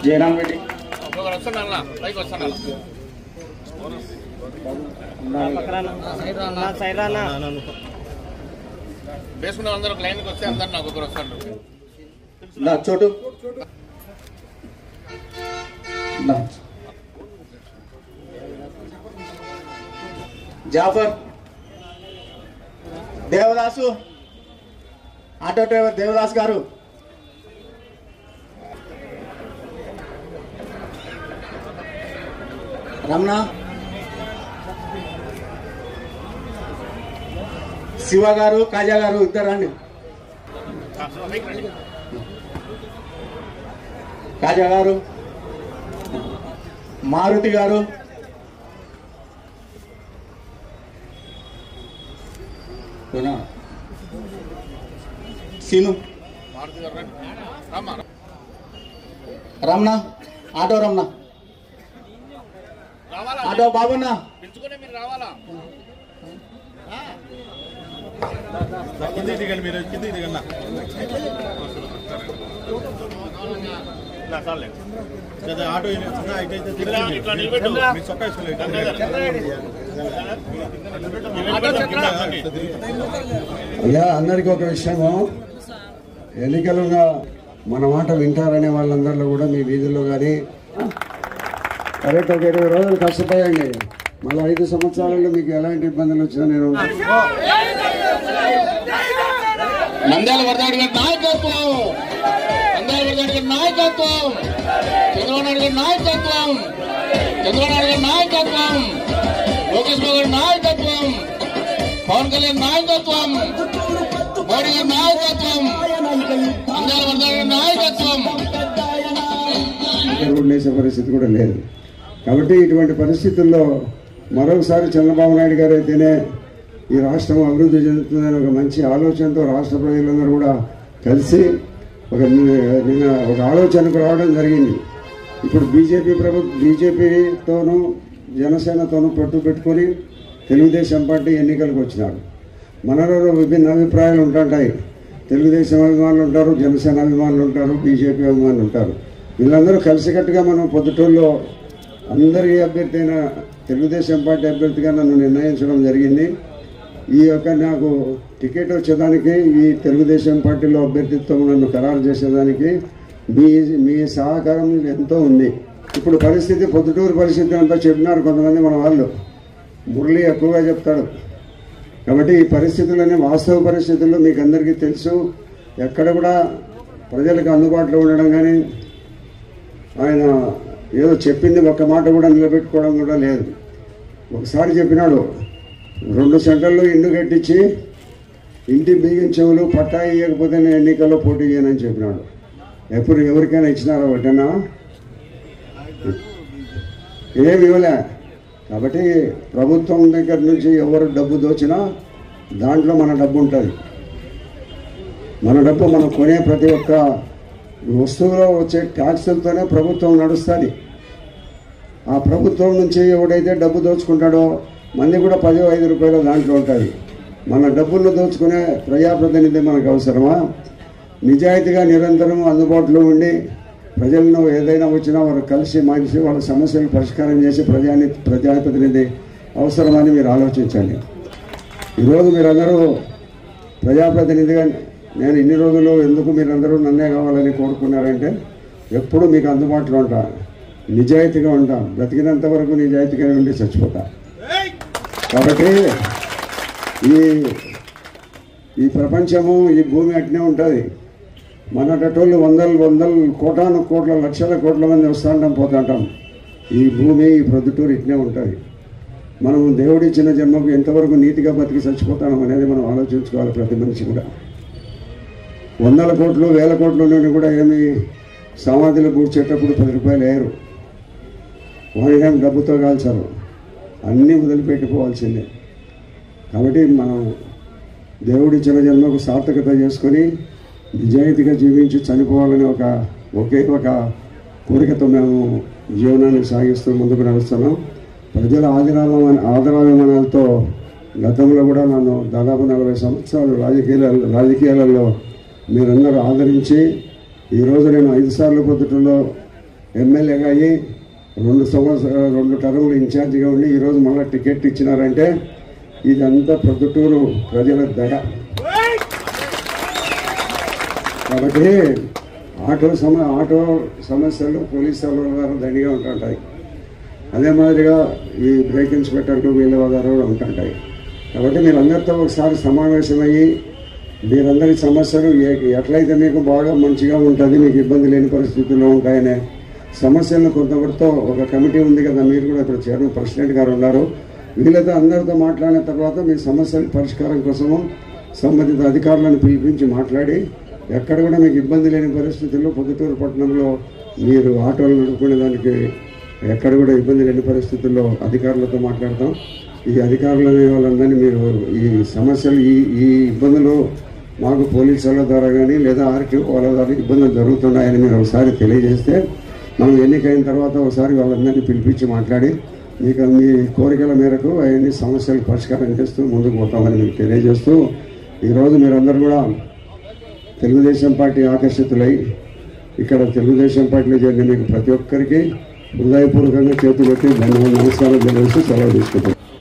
జయరామ్ రెడ్డి అందరూ లైన్కి వస్తే అందరు నాకు ఒకరు వస్తాను చోటు జాఫర్ దేవదాసు ఆటో డ్రైవర్ దేవదాస్ గారు రమణ శివ గారు కాజా గారు ఇద్దరు రండి కాజా గారు మారుతి గారు సీను రమణ ఆటో రమణ ఆటో బాబున్నా పిలుచుకునే మీరు రావాలా కిందికి దిగండి మీరు కిందికి దిగన్నా ఆటో అయ్యా అందరికీ ఒక విషయము ఎన్నికలుగా మన మాట వింటారనే వాళ్ళందరిలో కూడా మీ వీధుల్లో కానీ కరెక్ట్ ఒక 20 రోజులు కష్టపోయండి మళ్ళీ 5 సంవత్సరాలలో మీకు ఎలాంటి ఇబ్బందులు వచ్చినా నేను నంద్యాల వరదాడి గారి నాయకత్వం నంద్యాల వరదాడి గారి నాయకత్వం చంద్రబాబు నాయుడు గారి నాయకత్వం చంద్రబాబు నాయుడు గారి నాయకత్వం లోకేష్ బాబు గారి నాయకత్వం పవన్ కళ్యాణ్ నాయకత్వం మోడీ గారి నాయకత్వం నంద్యాల వరదాడి గారి నాయకత్వం వేసే పరిస్థితి కూడా లేదు కాబట్టి ఇటువంటి పరిస్థితుల్లో మరొకసారి చంద్రబాబు నాయుడు గారు అయితేనే ఈ రాష్ట్రం అభివృద్ధి చెందుతుందని ఒక మంచి ఆలోచనతో రాష్ట్ర ప్రజలందరూ కూడా కలిసి ఒక ఆలోచనకు రావడం జరిగింది. ఇప్పుడు బీజేపీతోనూ జనసేనతోనూ పట్టు పెట్టుకొని తెలుగుదేశం పార్టీ ఎన్నికలకు వచ్చినారు. మనలో విభిన్న అభిప్రాయాలు ఉంటుంటాయి. తెలుగుదేశం అభిమానులు ఉంటారు, జనసేన అభిమానులు ఉంటారు, బీజేపీ అభిమానులు ఉంటారు. వీళ్ళందరూ కలిసికట్టుగా మనం పొద్దుటూరులో అందరి అభ్యర్థి అయిన తెలుగుదేశం పార్టీ అభ్యర్థిగా నన్ను నిర్ణయించడం జరిగింది. ఈ యొక్క నాకు టికెట్ వచ్చేదానికి ఈ తెలుగుదేశం పార్టీలో అభ్యర్థిత్వం నన్ను ఖరారు చేసేదానికి మీ సహకారం ఎంతో ఉంది. ఇప్పుడు పరిస్థితి పొద్దుటూరు పరిస్థితి అంతా చెప్పినారు కొంతమంది మన వాళ్ళు, మురళి ఎక్కువగా చెప్తాడు. కాబట్టి ఈ పరిస్థితులన్నీ వాస్తవ పరిస్థితుల్లో మీకు అందరికీ తెలుసు. ఎక్కడ కూడా ప్రజలకు అందుబాటులో ఉండడం కానీ ఆయన ఏదో చెప్పింది ఒక్క మాట కూడా నిలబెట్టుకోవడం కూడా లేదు. ఒకసారి చెప్పినాడు 2 సెంటర్లు ఇండు కట్టించి ఇంటి బియ్యం చెవులు పట్టా ఇవ్వకపోతే నేను ఎన్నికల్లో పోటీ చేయనని చెప్పినాడు. ఎప్పుడు ఎవరికైనా ఇచ్చినారా ఒకటేనా? ఏమి ఇవ్వలే. కాబట్టి ప్రభుత్వం దగ్గర నుంచి ఎవరు డబ్బు దోచినా దాంట్లో మన డబ్బు ఉంటుంది. మన డబ్బు మనం కొనే ప్రతి ఒక్క వస్తువులో వచ్చే ట్యాక్సులతోనే ప్రభుత్వం నడుస్తుంది. ఆ ప్రభుత్వం నుంచి ఎవడైతే డబ్బు దోచుకుంటాడో మంది కూడా 10-5 రూపాయలు దాంట్లో ఉంటుంది. మన డబ్బులను దోచుకునే ప్రజాప్రతినిధి మనకు అవసరమా? నిజాయితీగా నిరంతరం అందుబాటులో ఉండి ప్రజలను ఏదైనా వచ్చినా వారు కలిసి మంచి వాళ్ళ సమస్యలు పరిష్కారం చేసి ప్రజాప్రతినిధి అవసరమని మీరు ఆలోచించండి. ఈరోజు మీరందరూ ప్రజాప్రతినిధిగా నేను ఇన్ని రోజులు ఎందుకు మీరందరూ నన్నే కావాలని కోరుకున్నారంటే ఎప్పుడు మీకు అందుబాటులో ఉంటా, నిజాయితీగా ఉంటా, బ్రతికినంత వరకు నిజాయితీగా ఉండి చచ్చిపోతా. కాబట్టి ఈ ప్రపంచము ఈ భూమి అట్నే ఉంటుంది. మనటోళ్ళు వందల కోటాను కోట్ల లక్షల కోట్ల మంది వస్తుంటాం పోతుంటాం. ఈ భూమి ఈ ప్రొద్దుటూరు ఇట్నే ఉంటుంది. మనం దేవుడిచ్చిన జన్మకు ఎంతవరకు నీతిగా బతికి చచ్చిపోతాం అనేది మనం ఆలోచించుకోవాలి. ప్రతి మనిషి కూడా వందల కోట్లు వేల కోట్ల నుండి కూడా ఏమి సమాధిలో కూర్చేటప్పుడు 10 రూపాయలు వేయరు. వాడిని డబ్బుతో కాల్చారు. అన్నీ వదిలిపెట్టుకోవాల్సిందే. కాబట్టి మనం దేవుడిచ్చిన జన్మకు సార్థకత చేసుకొని నిజాయితీగా జీవించి చనిపోవాలని ఒకే ఒక కోరికతో మేము జీవనాన్ని సాగిస్తూ ముందుకు నడుస్తున్నాం. ప్రజల ఆదరాభిమానాలతో గతంలో కూడా నన్ను దాదాపు 40 సంవత్సరాలు రాజకీయాలలో మీరందరూ ఆదరించి ఈరోజు నేను 5 సార్లు పొద్దుటలో ఎమ్మెల్యేగా అయ్యి 2 టర్ములు ఇన్ఛార్జిగా ఉండి ఈరోజు మళ్ళీ టికెట్ ఇచ్చినారంటే ఇదంతా ప్రొద్దుటూరు ప్రజల దయ. కాబట్టి ఆటో సమస్యలు పోలీసు వాళ్ళ దండిగా ఉంటుంటాయి. అదే మాదిరిగా ఈ బ్రేక్ ఇన్స్పెక్టర్లు వీళ్ళ ద్వారా కూడా ఉంటుంటాయి. కాబట్టి మీరందరితో ఒకసారి సమావేశమయ్యి మీరందరి సమస్యలు ఎట్లయితే మీకు బాగా మంచిగా ఉంటుంది, మీకు ఇబ్బంది లేని పరిస్థితుల్లో ఉంటాయనే సమస్యలను కొంతవరతో ఒక కమిటీ ఉంది కదా, మీరు కూడా ఇప్పుడు చైర్మన్ ప్రెసిడెంట్ గారు ఉన్నారు. వీళ్ళతో అందరితో మాట్లాడిన తర్వాత మీ సమస్యల పరిష్కారం కోసము సంబంధిత అధికారులను పిలిపించి మాట్లాడి ఎక్కడ కూడా మీకు ఇబ్బంది లేని పరిస్థితుల్లో పొద్దుటూరు పట్టణంలో మీరు ఆటోలు నడుపుకునే దానికి ఎక్కడ కూడా ఇబ్బంది లేని పరిస్థితుల్లో అధికారులతో మాట్లాడతాం. ఈ అధికారులు అనే వాళ్ళందరినీ మీరు ఈ సమస్యలు ఈ ఇబ్బందులు మాకు పోలీసుల ద్వారా కానీ లేదా ఆర్టీఓ వాళ్ళ ద్వారా ఇబ్బందులు జరుగుతున్నాయని మీరు ఒకసారి తెలియజేస్తే మనం ఎన్నికైన తర్వాత ఒకసారి వాళ్ళందరినీ పిలిపించి మాట్లాడి మీకు మీ కోరికల మేరకు అవన్నీ సమస్యలు పరిష్కారం చేస్తూ ముందుకు పోతామని మీకు తెలియజేస్తూ ఈరోజు మీరందరూ కూడా తెలుగుదేశం పార్టీ ఆకర్షితులై ఇక్కడ తెలుగుదేశం పార్టీలో చేరిన మీకు ప్రతి ఒక్కరికి హృదయపూర్వకంగా చేతులు పెట్టి ధన్యవాదాలు నమస్కారం తెలియజేస్తూ సెలవు తీసుకుంటాం.